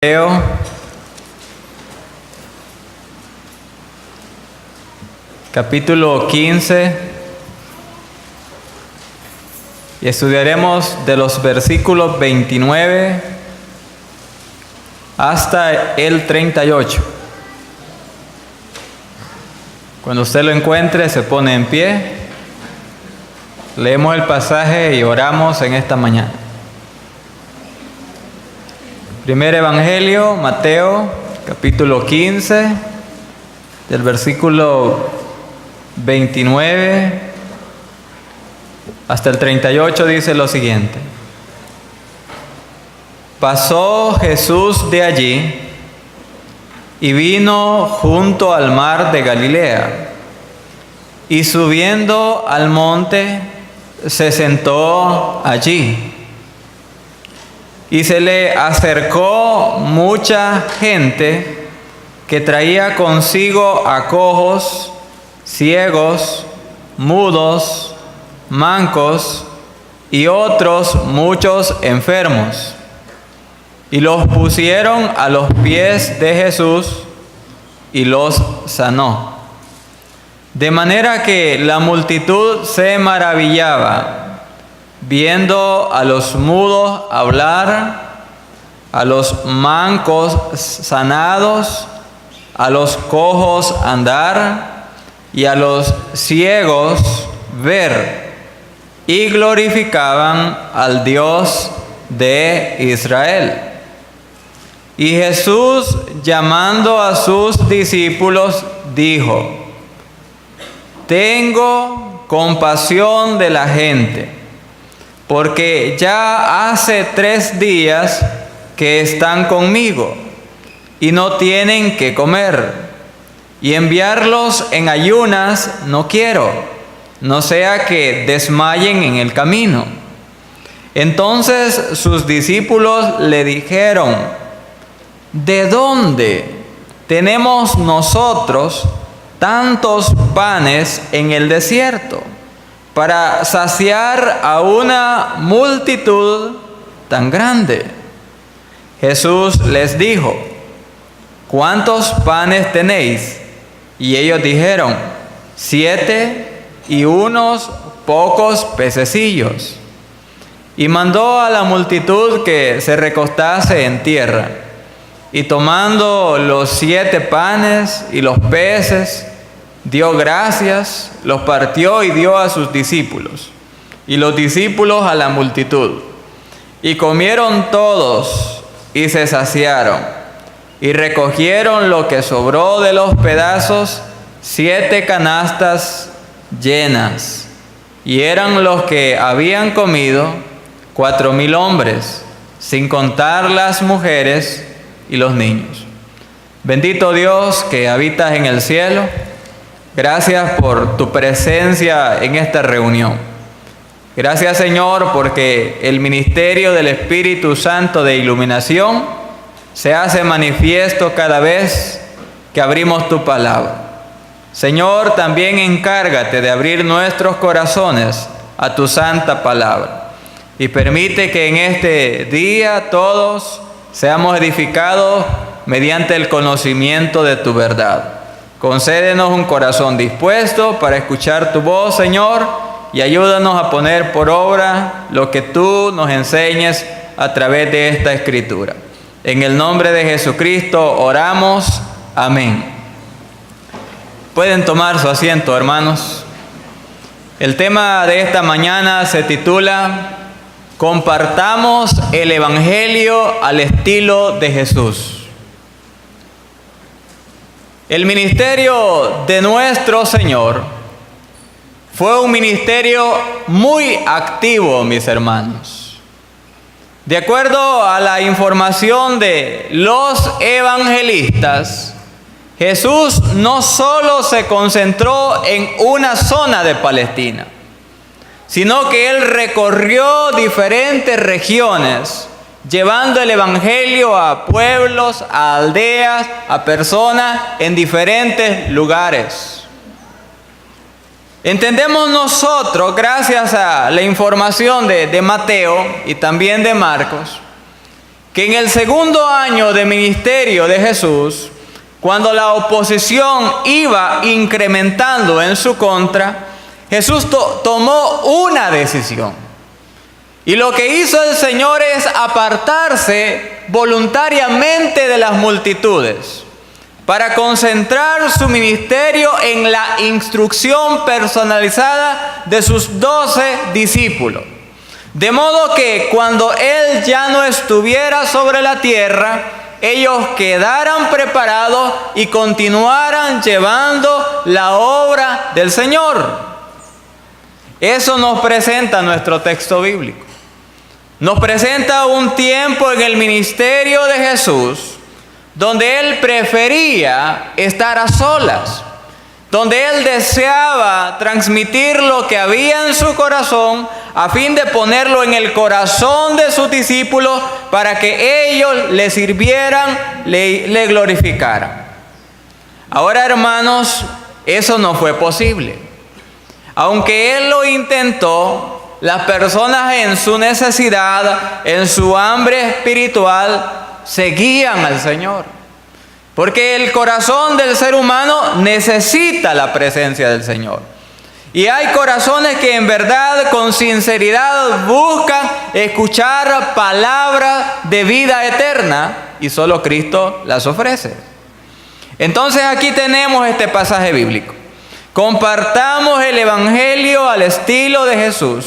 Mateo, capítulo 15, y estudiaremos de los versículos 29 hasta el 38. Cuando usted lo encuentre, se pone en pie, leemos el pasaje y oramos en esta mañana. Primer Evangelio, Mateo, capítulo 15, del versículo 29 hasta el 38, dice lo siguiente. Pasó Jesús de allí y vino junto al mar de Galilea, y subiendo al monte, se sentó allí. Y se le acercó mucha gente que traía consigo a cojos, ciegos, mudos, mancos y otros muchos enfermos. Y los pusieron a los pies de Jesús y los sanó. De manera que la multitud se maravillaba, viendo a los mudos hablar, a los mancos sanados, a los cojos andar y a los ciegos ver, y glorificaban al Dios de Israel. Y Jesús, llamando a sus discípulos, dijo: Tengo compasión de la gente, porque ya hace 3 días que están conmigo y no tienen qué comer, y enviarlos en ayunas no quiero, no sea que desmayen en el camino. Entonces sus discípulos le dijeron: ¿De dónde tenemos nosotros tantos panes en el desierto para saciar a una multitud tan grande? Jesús les dijo: ¿Cuántos panes tenéis? Y ellos dijeron: 7 y unos pocos pececillos. Y mandó a la multitud que se recostase en tierra. Y tomando los 7 panes y los peces, dio gracias, los partió y dio a sus discípulos, y los discípulos a la multitud. Y comieron todos y se saciaron, y recogieron lo que sobró de los pedazos, 7 canastas llenas. Y eran los que habían comido 4,000 hombres, sin contar las mujeres y los niños. Bendito Dios que habitas en el cielo, gracias por tu presencia en esta reunión. Gracias, Señor, porque el ministerio del Espíritu Santo de iluminación se hace manifiesto cada vez que abrimos tu palabra. Señor, también encárgate de abrir nuestros corazones a tu santa palabra, y permite que en este día todos seamos edificados mediante el conocimiento de tu verdad. Concédenos un corazón dispuesto para escuchar tu voz, Señor, y ayúdanos a poner por obra lo que tú nos enseñes a través de esta escritura. En el nombre de Jesucristo oramos. Amén. Pueden tomar su asiento, hermanos. El tema de esta mañana se titula: Compartamos el Evangelio al estilo de Jesús. El ministerio de nuestro Señor fue un ministerio muy activo, mis hermanos. De acuerdo a la información de los evangelistas, Jesús no solo se concentró en una zona de Palestina, sino que Él recorrió diferentes regiones, llevando el Evangelio a pueblos, a aldeas, a personas en diferentes lugares. Entendemos nosotros, gracias a la información de Mateo y también de Marcos, que en el segundo año de ministerio de Jesús, cuando la oposición iba incrementando en su contra, Jesús tomó una decisión. Y lo que hizo el Señor es apartarse voluntariamente de las multitudes para concentrar su ministerio en la instrucción personalizada de sus 12 discípulos. De modo que cuando Él ya no estuviera sobre la tierra, ellos quedaran preparados y continuaran llevando la obra del Señor. Eso nos presenta nuestro texto bíblico. Nos presenta un tiempo en el ministerio de Jesús donde Él prefería estar a solas, donde Él deseaba transmitir lo que había en su corazón a fin de ponerlo en el corazón de sus discípulos para que ellos le sirvieran, le glorificaran. Ahora, hermanos, eso no fue posible. Aunque Él lo intentó, las personas en su necesidad, en su hambre espiritual, seguían al Señor. Porque el corazón del ser humano necesita la presencia del Señor. Y hay corazones que en verdad, con sinceridad, buscan escuchar palabras de vida eterna y solo Cristo las ofrece. Entonces aquí tenemos este pasaje bíblico. Compartamos el Evangelio al estilo de Jesús.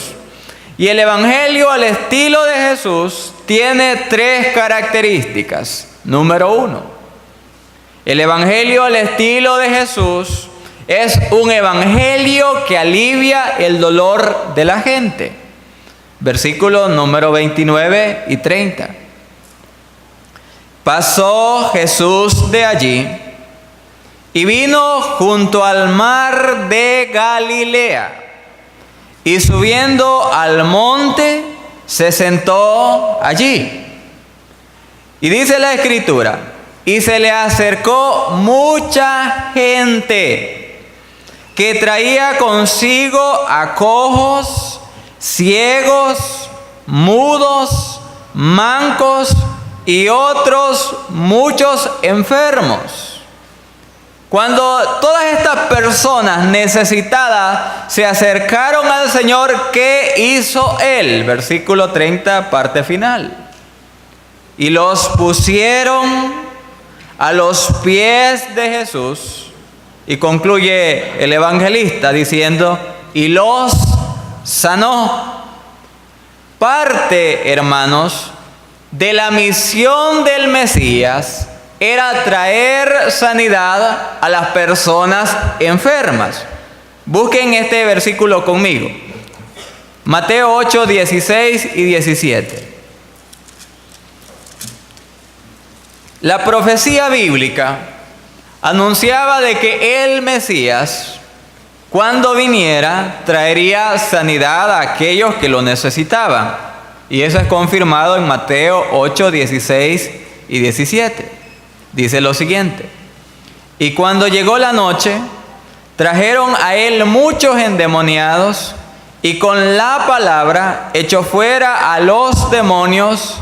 Y el Evangelio al estilo de Jesús tiene 3 características. Número 1. El Evangelio al estilo de Jesús es un evangelio que alivia el dolor de la gente. Versículos número 29 y 30. Pasó Jesús de allí y vino junto al mar de Galilea. Y subiendo al monte, se sentó allí. Y dice la Escritura, y se le acercó mucha gente que traía consigo a cojos, ciegos, mudos, mancos y otros muchos enfermos. Cuando todas estas personas necesitadas se acercaron al Señor, ¿qué hizo Él? Versículo 30, parte final. Y los pusieron a los pies de Jesús. Y concluye el evangelista diciendo, y los sanó. Parte, hermanos, de la misión del Mesías era traer sanidad a las personas enfermas. Busquen este versículo conmigo. Mateo 8, 16 y 17. La profecía bíblica anunciaba de que el Mesías, cuando viniera, traería sanidad a aquellos que lo necesitaban. Y eso es confirmado en Mateo 8, 16 y 17. Dice lo siguiente: y cuando llegó la noche, trajeron a él muchos endemoniados, y con la palabra echó fuera a los demonios,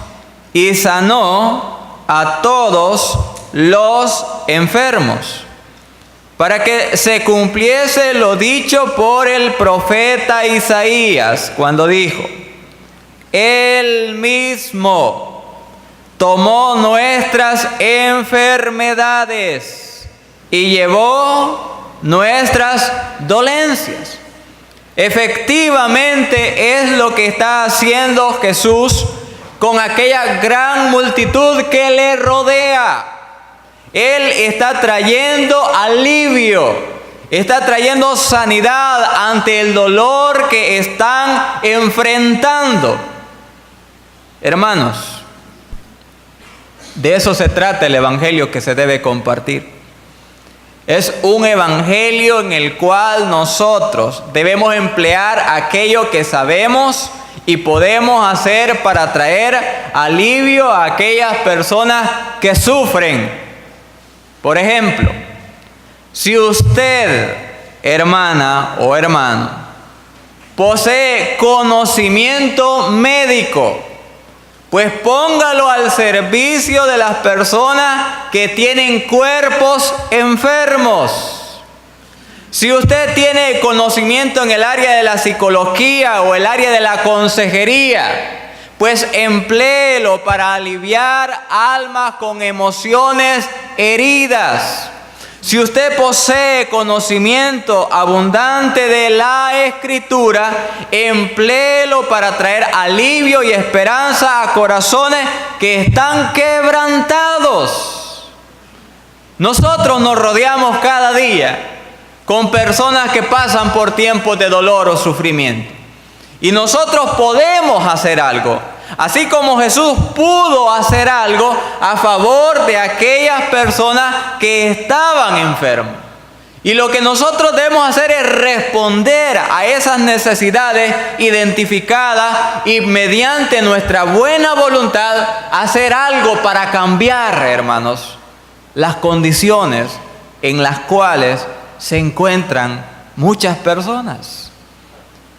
y sanó a todos los enfermos, para que se cumpliese lo dicho por el profeta Isaías, cuando dijo: Él mismo tomó nuestras enfermedades y llevó nuestras dolencias. Efectivamente es lo que está haciendo Jesús con aquella gran multitud que le rodea. Él está trayendo alivio, está trayendo sanidad ante el dolor que están enfrentando. Hermanos, de eso se trata el evangelio que se debe compartir. Es un evangelio en el cual nosotros debemos emplear aquello que sabemos y podemos hacer para traer alivio a aquellas personas que sufren. Por ejemplo, si usted, hermana o hermano, posee conocimiento médico, Pues póngalo al servicio de las personas que tienen cuerpos enfermos. Si usted tiene conocimiento en el área de la psicología o el área de la consejería, pues empléelo para aliviar almas con emociones heridas. Si usted posee conocimiento abundante de la Escritura, empléelo para traer alivio y esperanza a corazones que están quebrantados. Nosotros nos rodeamos cada día con personas que pasan por tiempos de dolor o sufrimiento. Y nosotros podemos hacer algo. Así como Jesús pudo hacer algo a favor de aquellas personas que estaban enfermas. Y lo que nosotros debemos hacer es responder a esas necesidades identificadas y mediante nuestra buena voluntad hacer algo para cambiar, hermanos, las condiciones en las cuales se encuentran muchas personas.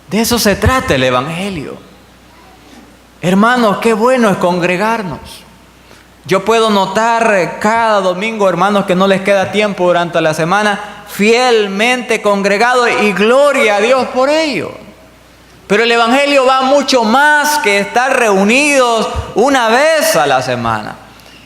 De eso se trata el Evangelio. Hermanos, qué bueno es congregarnos. Yo puedo notar cada domingo, hermanos, que no les queda tiempo durante la semana, fielmente congregados, y gloria a Dios por ello. Pero el Evangelio va mucho más que estar reunidos una vez a la semana.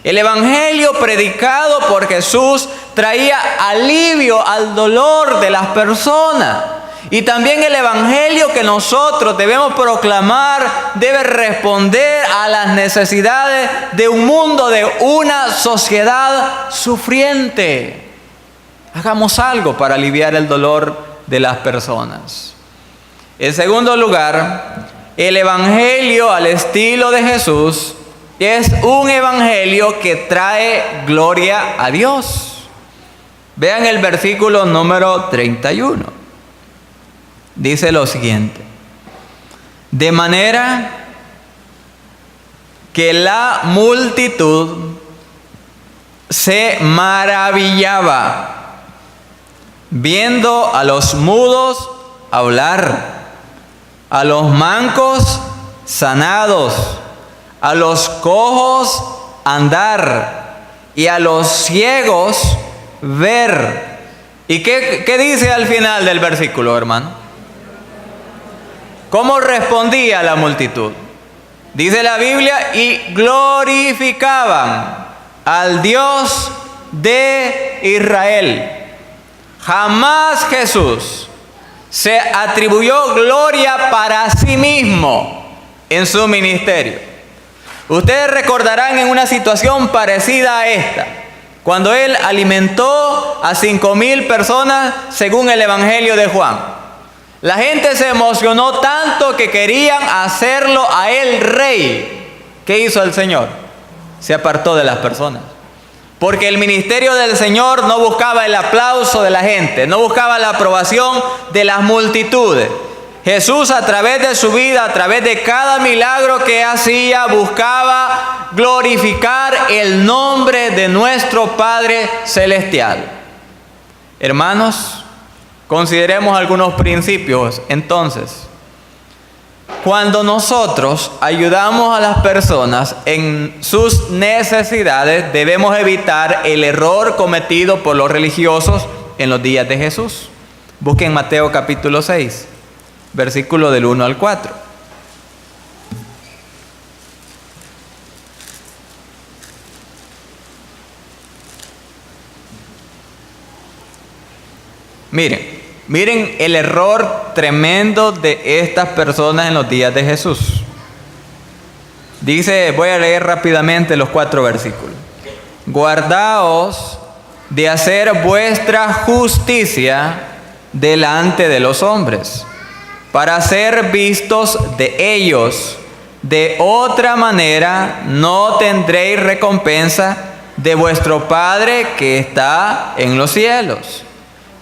El Evangelio predicado por Jesús traía alivio al dolor de las personas. Y también el Evangelio que nosotros debemos proclamar debe responder a las necesidades de un mundo, de una sociedad sufriente. Hagamos algo para aliviar el dolor de las personas. En segundo lugar, el Evangelio al estilo de Jesús es un Evangelio que trae gloria a Dios. Vean el versículo número 31. Dice lo siguiente: de manera que la multitud se maravillaba viendo a los mudos hablar, a los mancos sanados, a los cojos andar y a los ciegos ver. ¿Y qué dice al final del versículo, hermano? ¿Cómo respondía la multitud? Dice la Biblia, y glorificaban al Dios de Israel. Jamás Jesús se atribuyó gloria para sí mismo en su ministerio. Ustedes recordarán en una situación parecida a esta, cuando Él alimentó a 5,000 personas según el Evangelio de Juan. La gente se emocionó tanto que querían hacerlo a Él rey. ¿Qué hizo el Señor? Se apartó de las personas. Porque el ministerio del Señor no buscaba el aplauso de la gente, no buscaba la aprobación de las multitudes. Jesús, a través de su vida, a través de cada milagro que hacía, buscaba glorificar el nombre de nuestro Padre Celestial. Hermanos, consideremos algunos principios. Entonces, cuando nosotros ayudamos a las personas en sus necesidades, debemos evitar el error cometido por los religiosos en los días de Jesús. Busquen Mateo capítulo 6, versículo del 1 al 4. Miren el error tremendo de estas personas en los días de Jesús. Dice, voy a leer rápidamente los 4 versículos. Guardaos de hacer vuestra justicia delante de los hombres, para ser vistos de ellos. De otra manera no tendréis recompensa de vuestro Padre que está en los cielos.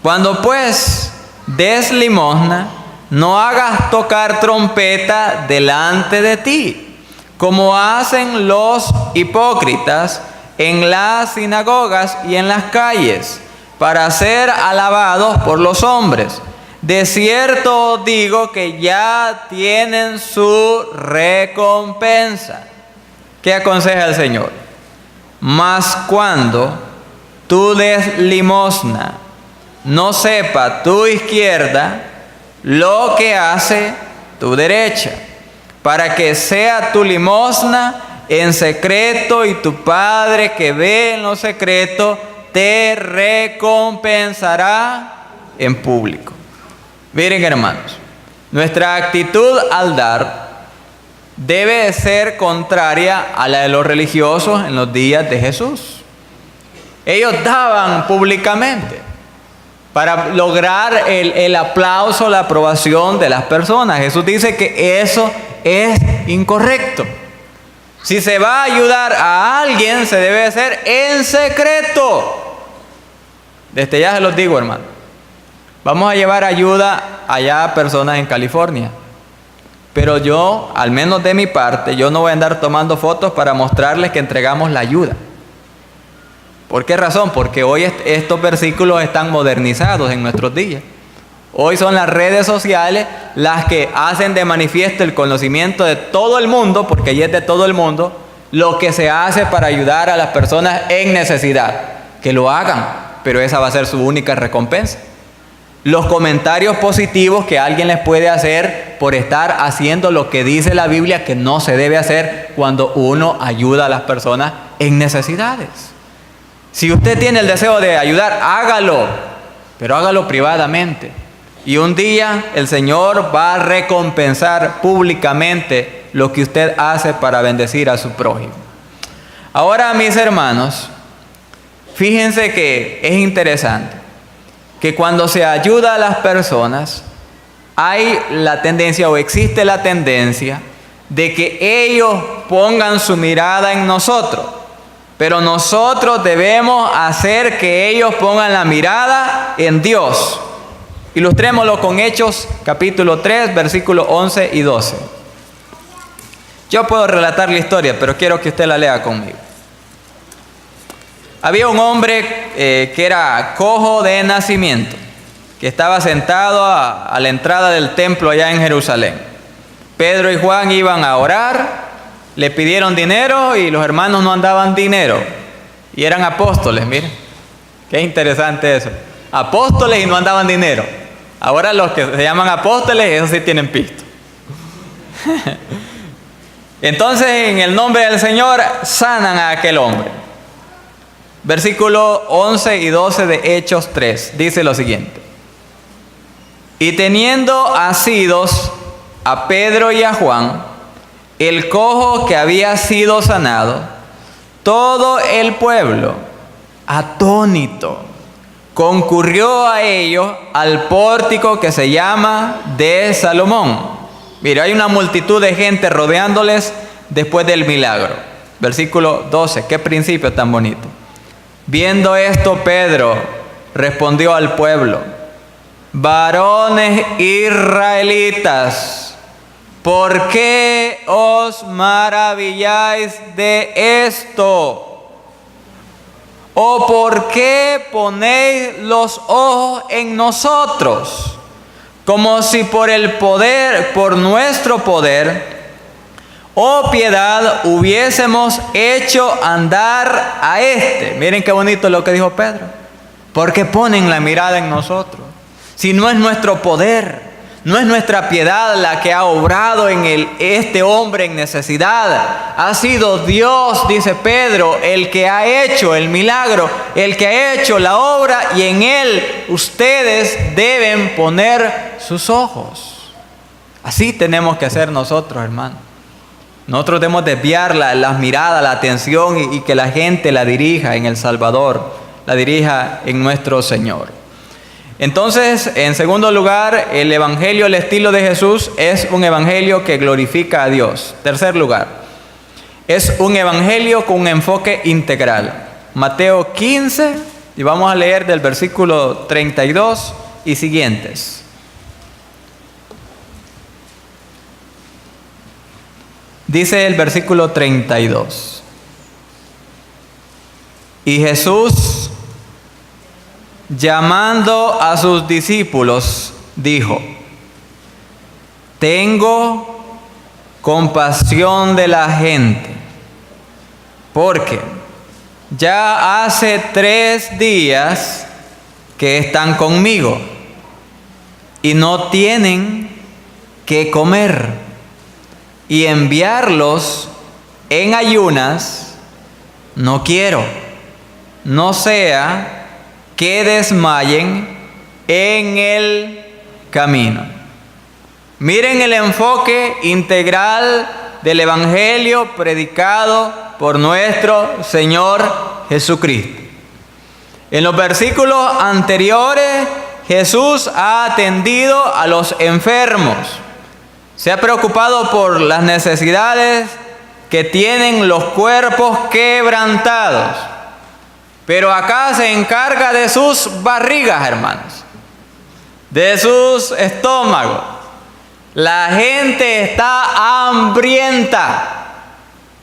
Cuando pues des limosna, no hagas tocar trompeta delante de ti, como hacen los hipócritas en las sinagogas y en las calles, para ser alabados por los hombres. De cierto os digo que ya tienen su recompensa. ¿Qué aconseja el Señor? Mas cuando tú des limosna, no sepa tu izquierda lo que hace tu derecha, para que sea tu limosna en secreto, y tu Padre que ve en lo secreto te recompensará en público. Miren, hermanos, nuestra actitud al dar debe ser contraria a la de los religiosos en los días de Jesús. Ellos daban públicamente para lograr el aplauso, la aprobación de las personas. Jesús dice que eso es incorrecto. Si se va a ayudar a alguien, se debe hacer en secreto. Desde ya se los digo, hermano. Vamos a llevar ayuda allá a personas en California. Pero yo, al menos de mi parte, yo no voy a andar tomando fotos para mostrarles que entregamos la ayuda. ¿Por qué razón? Porque hoy estos versículos están modernizados en nuestros días. Hoy son las redes sociales las que hacen de manifiesto el conocimiento de todo el mundo, porque allí es de todo el mundo, lo que se hace para ayudar a las personas en necesidad. Que lo hagan, pero esa va a ser su única recompensa. Los comentarios positivos que alguien les puede hacer por estar haciendo lo que dice la Biblia que no se debe hacer cuando uno ayuda a las personas en necesidades. Si usted tiene el deseo de ayudar, hágalo, pero hágalo privadamente. Y un día el Señor va a recompensar públicamente lo que usted hace para bendecir a su prójimo. Ahora, mis hermanos, fíjense que es interesante que cuando se ayuda a las personas, hay la tendencia o existe la tendencia de que ellos pongan su mirada en nosotros. Pero nosotros debemos hacer que ellos pongan la mirada en Dios. Ilustrémoslo con Hechos capítulo 3, versículos 11 y 12. Yo puedo relatar la historia, pero quiero que usted la lea conmigo. Había un hombre que era cojo de nacimiento, que estaba sentado a la entrada del templo allá en Jerusalén. Pedro y Juan iban a orar, le pidieron dinero y los hermanos no andaban dinero. Y eran apóstoles, miren. Qué interesante eso. Apóstoles y no andaban dinero. Ahora los que se llaman apóstoles, esos sí tienen pisto. Entonces, en el nombre del Señor, sanan a aquel hombre. Versículo 11 y 12 de Hechos 3, dice lo siguiente. Y teniendo asidos a Pedro y a Juan, el cojo que había sido sanado, todo el pueblo, atónito, concurrió a ellos al pórtico que se llama de Salomón. Mire, hay una multitud de gente rodeándoles después del milagro. Versículo 12, qué principio tan bonito. Viendo esto, Pedro respondió al pueblo: varones israelitas, ¿por qué os maravilláis de esto? ¿O por qué ponéis los ojos en nosotros, como si por el poder, por nuestro poder, oh piedad, hubiésemos hecho andar a este? Miren qué bonito lo que dijo Pedro. Porque ponen la mirada en nosotros. Si no es nuestro poder, no es nuestra piedad la que ha obrado en este hombre en necesidad. Ha sido Dios, dice Pedro, el que ha hecho el milagro, el que ha hecho la obra, y en él ustedes deben poner sus ojos. Así tenemos que hacer nosotros, hermanos. Nosotros debemos desviar las miradas, la atención, y que la gente la dirija en el Salvador, la dirija en nuestro Señor. Entonces, en segundo lugar, el evangelio, el estilo de Jesús, es un evangelio que glorifica a Dios. Tercer lugar, es un evangelio con un enfoque integral. Mateo 15, y vamos a leer del versículo 32 y siguientes. Dice el versículo 32. Y Jesús, llamando a sus discípulos, dijo: tengo compasión de la gente, porque ya hace 3 días que están conmigo y no tienen que comer, y enviarlos en ayunas no quiero, no sea que desmayen en el camino. Miren el enfoque integral del Evangelio predicado por nuestro Señor Jesucristo. En los versículos anteriores, Jesús ha atendido a los enfermos. Se ha preocupado por las necesidades que tienen los cuerpos quebrantados. Pero acá se encarga de sus barrigas, hermanos, de sus estómagos. La gente está hambrienta.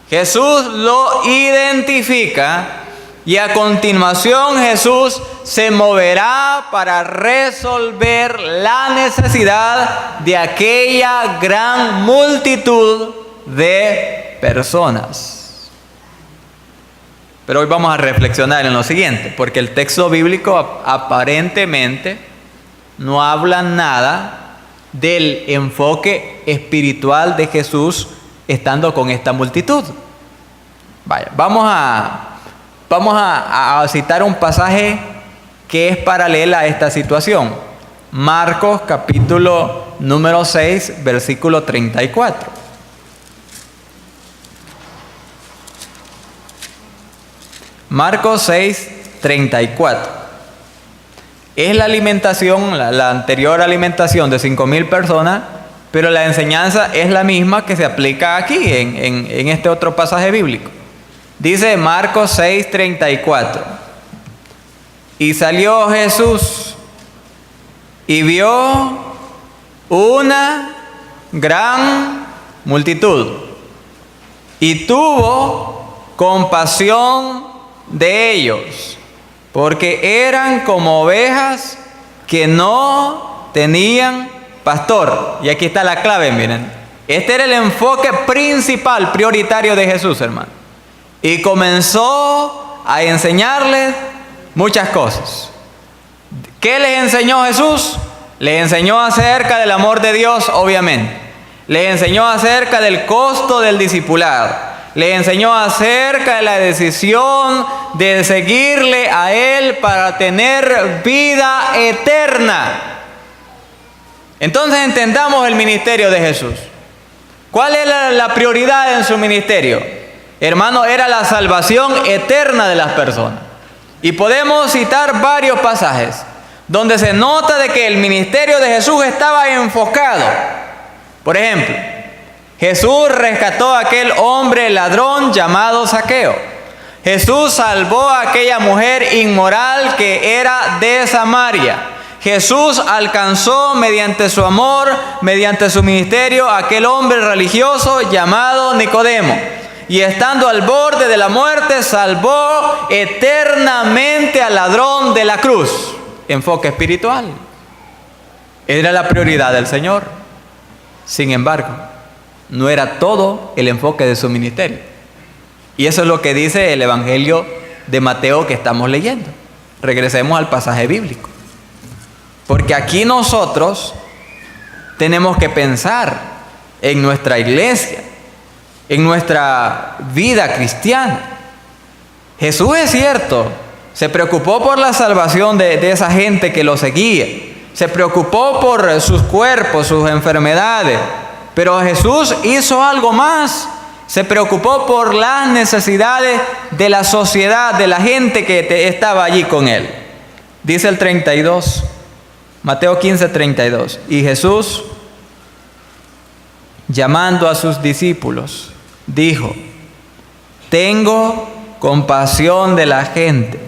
Jesús lo identifica y a continuación Jesús se moverá para resolver la necesidad de aquella gran multitud de personas. Pero hoy vamos a reflexionar en lo siguiente, porque el texto bíblico aparentemente no habla nada del enfoque espiritual de Jesús estando con esta multitud. Vaya, vamos a citar un pasaje que es paralelo a esta situación. Marcos capítulo número 6, versículo 34. Marcos 6, 34. Es la alimentación, la anterior alimentación de 5,000 personas, pero la enseñanza es la misma que se aplica aquí en este otro pasaje bíblico. Dice Marcos 6, 34. Y salió Jesús y vio una gran multitud y tuvo compasión de ellos, porque eran como ovejas que no tenían pastor. Y aquí está la clave, miren. Este era el enfoque principal, prioritario de Jesús, hermano. Y comenzó a enseñarles muchas cosas. ¿Qué les enseñó Jesús? Les enseñó acerca del amor de Dios, obviamente. Les enseñó acerca del costo del discipulado. Le enseñó acerca de la decisión de seguirle a Él para tener vida eterna. Entonces entendamos el ministerio de Jesús. ¿Cuál era la prioridad en su ministerio? Hermano, era la salvación eterna de las personas. Y podemos citar varios pasajes donde se nota de que el ministerio de Jesús estaba enfocado. Por ejemplo, Jesús rescató a aquel hombre ladrón llamado Zaqueo. Jesús salvó a aquella mujer inmoral que era de Samaria. Jesús alcanzó mediante su amor, mediante su ministerio, a aquel hombre religioso llamado Nicodemo. Y estando al borde de la muerte, salvó eternamente al ladrón de la cruz. Enfoque espiritual. Era la prioridad del Señor. Sin embargo, no era todo el enfoque de su ministerio. Y eso es lo que dice el Evangelio de Mateo que estamos leyendo. Regresemos al pasaje bíblico. Porque aquí nosotros tenemos que pensar en nuestra iglesia, en nuestra vida cristiana. Jesús, es cierto, se preocupó por la salvación de esa gente que lo seguía. Se preocupó por sus cuerpos, sus enfermedades. Pero Jesús hizo algo más. Se preocupó por las necesidades de la sociedad, de la gente que estaba allí con Él. Dice el 32, Mateo 15, 32. Y Jesús, llamando a sus discípulos, dijo: tengo compasión de la gente,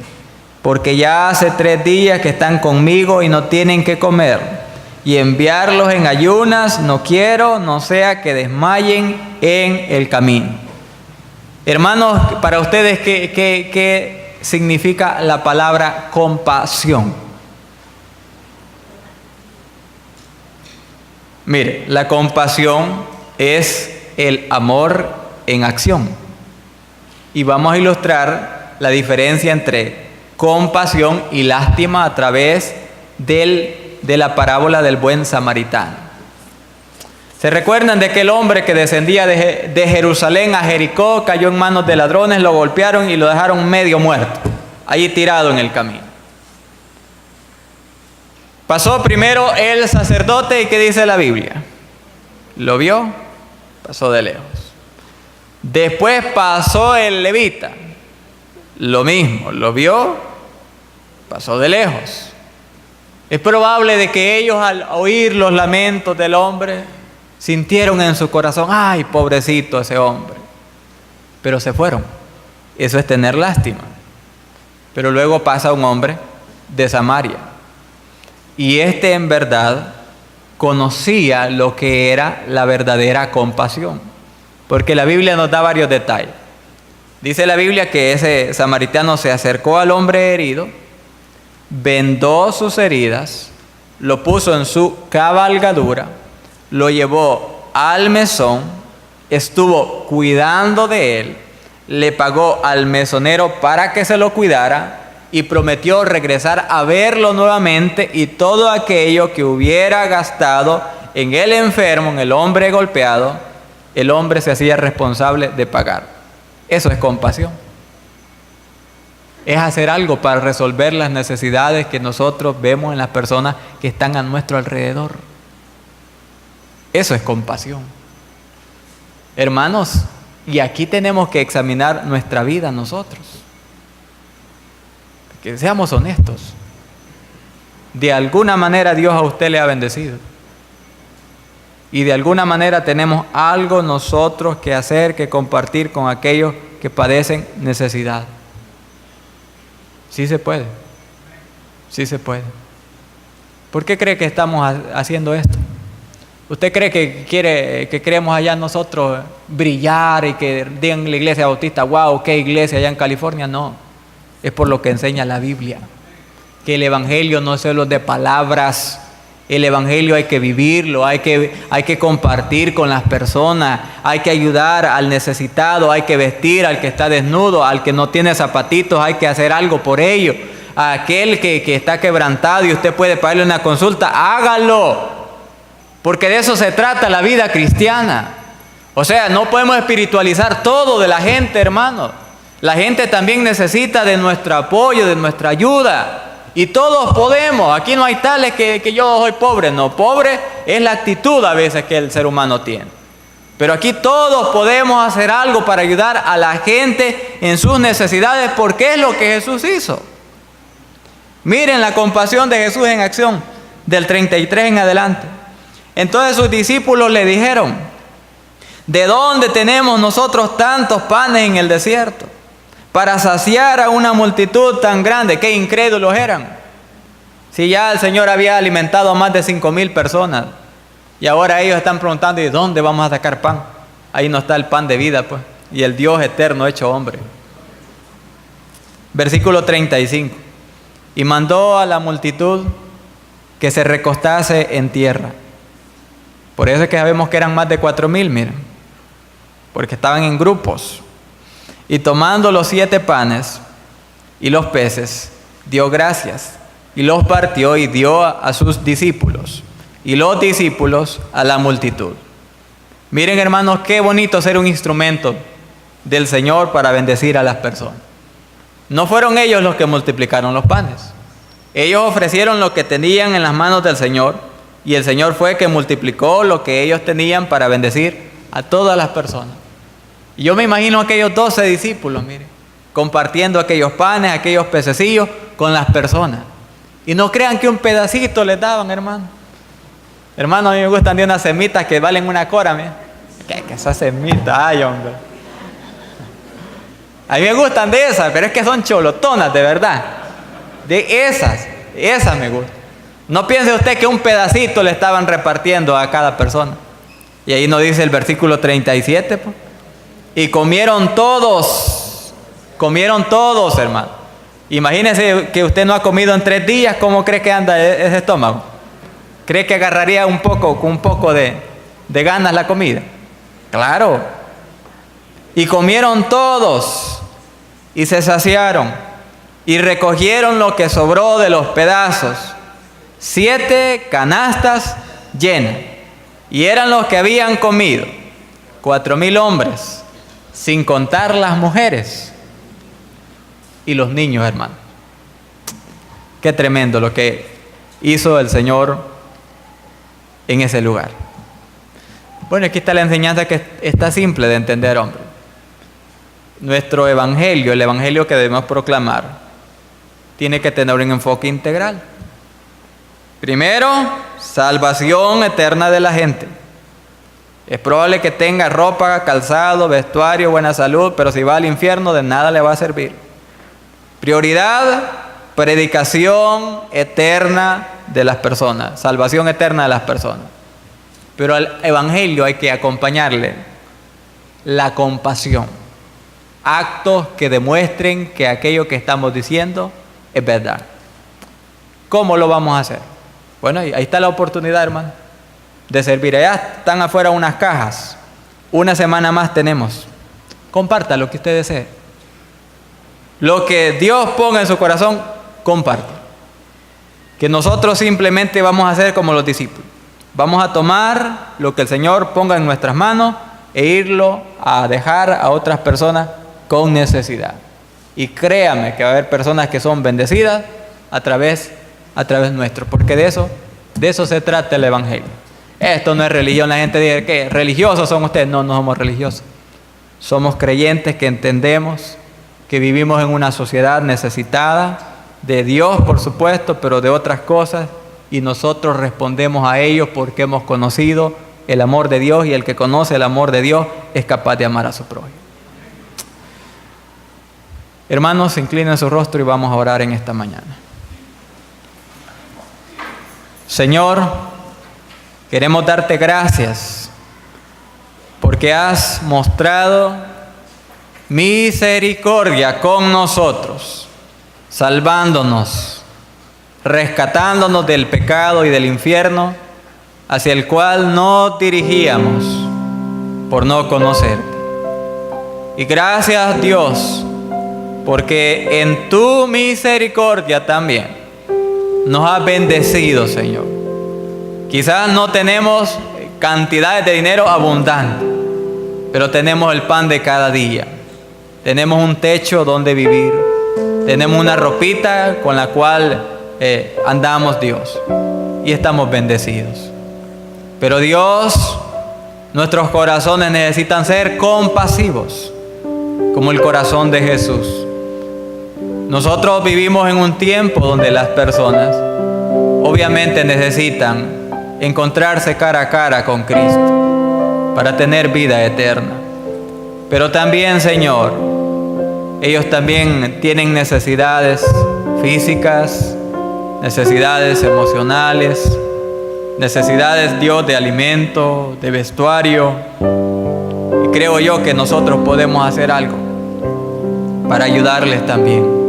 porque ya hace 3 días que están conmigo y no tienen que comer. Y enviarlos en ayunas no quiero, no sea que desmayen en el camino. Hermanos, para ustedes, ¿qué significa la palabra compasión? Mire, la compasión es el amor en acción. Y vamos a ilustrar la diferencia entre compasión y lástima a través de la parábola del buen samaritano. ¿Se recuerdan de aquel hombre que descendía de Jerusalén a Jericó, cayó en manos de ladrones, lo golpearon y lo dejaron medio muerto, allí tirado en el camino? Pasó primero el sacerdote, ¿y qué dice la Biblia? Lo vio, pasó de lejos. Después pasó el levita, lo mismo, lo vio, pasó de lejos. Es probable de que ellos, al oír los lamentos del hombre, sintieron en su corazón, ay, pobrecito ese hombre, pero se fueron. Eso es tener lástima. Pero luego pasa un hombre de Samaria, y este en verdad conocía lo que era la verdadera compasión, porque la Biblia nos da varios detalles. Dice la Biblia que ese samaritano se acercó al hombre herido, vendó sus heridas, lo puso en su cabalgadura, lo llevó al mesón, estuvo cuidando de él, le pagó al mesonero para que se lo cuidara y prometió regresar a verlo nuevamente, y todo aquello que hubiera gastado en el enfermo, en el hombre golpeado, el hombre se hacía responsable de pagar. Eso es compasión. Es hacer algo para resolver las necesidades que nosotros vemos en las personas que están a nuestro alrededor. Eso es compasión. Hermanos, y aquí tenemos que examinar nuestra vida nosotros. Que seamos honestos. De alguna manera Dios a usted le ha bendecido. Y de alguna manera tenemos algo nosotros que hacer, que compartir con aquellos que padecen necesidad. Sí se puede. Sí se puede. ¿Por qué cree que estamos haciendo esto? ¿Usted cree que queremos allá nosotros brillar y que digan en la iglesia bautista, wow, qué iglesia allá en California? No, es por lo que enseña la Biblia, que el evangelio no es solo de palabras. El evangelio hay que vivirlo, hay que compartir con las personas, hay que ayudar al necesitado, hay que vestir al que está desnudo, al que no tiene zapatitos, hay que hacer algo por ello. A aquel que está quebrantado y usted puede pagarle una consulta, hágalo, porque de eso se trata la vida cristiana. O sea, no podemos espiritualizar todo de la gente, hermano. La gente también necesita de nuestro apoyo, de nuestra ayuda. Y todos podemos. Aquí no hay tales que yo soy pobre. No, pobre es la actitud a veces que el ser humano tiene. Pero aquí todos podemos hacer algo para ayudar a la gente en sus necesidades, porque es lo que Jesús hizo. Miren la compasión de Jesús en acción, del 33 en adelante. Entonces sus discípulos le dijeron, ¿de dónde tenemos nosotros tantos panes en el desierto para saciar a una multitud tan grande? Qué incrédulos eran. Si ya el Señor había alimentado a más de 5,000 personas, y ahora ellos están preguntando, ¿y de dónde vamos a sacar pan? Ahí no está el pan de vida, pues, y el Dios eterno hecho hombre. Versículo 35. Y mandó a la multitud que se recostase en tierra. Por eso es que sabemos que eran más de 4,000, miren, porque estaban en grupos. Y tomando los 7 panes y los peces, dio gracias, y los partió y dio a sus discípulos, y los discípulos a la multitud. Miren, hermanos, qué bonito ser un instrumento del Señor para bendecir a las personas. No fueron ellos los que multiplicaron los panes. Ellos ofrecieron lo que tenían en las manos del Señor, y el Señor fue que multiplicó lo que ellos tenían para bendecir a todas las personas. Y yo me imagino a aquellos 12 discípulos, mire, compartiendo aquellos panes, aquellos pececillos con las personas. Y no crean que un pedacito les daban, hermano. Hermano, a mí me gustan de unas semitas que valen una cora, mire. ¿Qué esas semitas? Ay, hombre. A mí me gustan de esas, pero es que son cholotonas, de verdad. De esas me gustan. No piense usted que un pedacito le estaban repartiendo a cada persona. Y ahí nos dice el versículo 37, pues. Y comieron todos, hermano. Imagínese que usted no ha comido en 3 días, ¿cómo cree que anda ese estómago? ¿Cree que agarraría con un poco de ganas la comida? Claro. Y comieron todos y se saciaron, y recogieron lo que sobró de los pedazos, 7 canastas llenas, y eran los que habían comido, 4,000 hombres, sin contar las mujeres y los niños, hermanos. Qué tremendo lo que hizo el Señor en ese lugar. Bueno, aquí está la enseñanza que está simple de entender, hombre. Nuestro evangelio, el evangelio que debemos proclamar, tiene que tener un enfoque integral. Primero, salvación eterna de la gente. Es probable que tenga ropa, calzado, vestuario, buena salud, pero si va al infierno de nada le va a servir. Prioridad, predicación eterna de las personas, salvación eterna de las personas. Pero al evangelio hay que acompañarle la compasión, actos que demuestren que aquello que estamos diciendo es verdad. ¿Cómo lo vamos a hacer? Bueno, ahí está la oportunidad, hermano, de servir. Allá están afuera unas cajas. Una semana más tenemos. Comparta lo que usted desee. Lo que Dios ponga en su corazón, comparte. Que nosotros simplemente vamos a hacer como los discípulos. Vamos a tomar lo que el Señor ponga en nuestras manos e irlo a dejar a otras personas con necesidad. Y créame que va a haber personas que son bendecidas a través nuestro, porque de eso se trata el evangelio. Esto no es religión. La gente dice que religiosos son ustedes. No, no somos religiosos. Somos creyentes que entendemos que vivimos en una sociedad necesitada de Dios, por supuesto, pero de otras cosas, y nosotros respondemos a ellos porque hemos conocido el amor de Dios, y el que conoce el amor de Dios es capaz de amar a su prójimo. Hermanos, inclinen su rostro y vamos a orar en esta mañana. Señor, queremos darte gracias porque has mostrado misericordia con nosotros, salvándonos, rescatándonos del pecado y del infierno hacia el cual nos dirigíamos por no conocerte. Y gracias, Dios, porque en tu misericordia también nos has bendecido, Señor. Quizás no tenemos cantidades de dinero abundantes, pero tenemos el pan de cada día. Tenemos un techo donde vivir. Tenemos una ropita con la cual andamos, Dios, y estamos bendecidos. Pero Dios, nuestros corazones necesitan ser compasivos, como el corazón de Jesús. Nosotros vivimos en un tiempo donde las personas obviamente necesitan encontrarse cara a cara con Cristo para tener vida eterna. Pero también, Señor, ellos también tienen necesidades físicas, necesidades emocionales, necesidades, Dios, de alimento, de vestuario. Y creo yo que nosotros podemos hacer algo para ayudarles también.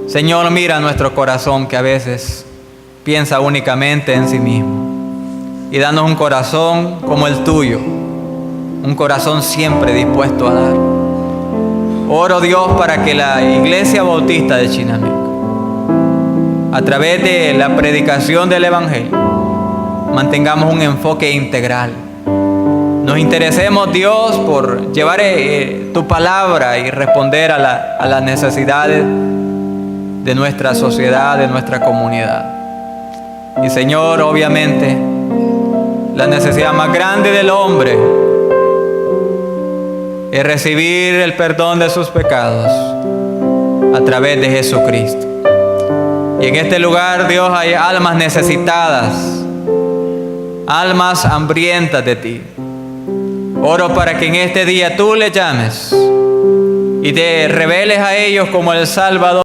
Señor, mira nuestro corazón que a veces piensa únicamente en sí mismo. Y danos un corazón como el tuyo, un corazón siempre dispuesto a dar. Oro, Dios, para que la Iglesia Bautista de Chinameca, a través de la predicación del evangelio, mantengamos un enfoque integral. Nos interesemos, Dios, por llevar tu palabra y responder a las necesidades de nuestra sociedad, de nuestra comunidad. Y, Señor, obviamente, la necesidad más grande del hombre es recibir el perdón de sus pecados a través de Jesucristo. Y en este lugar, Dios, hay almas necesitadas, almas hambrientas de ti. Oro para que en este día tú les llames y te reveles a ellos como el Salvador.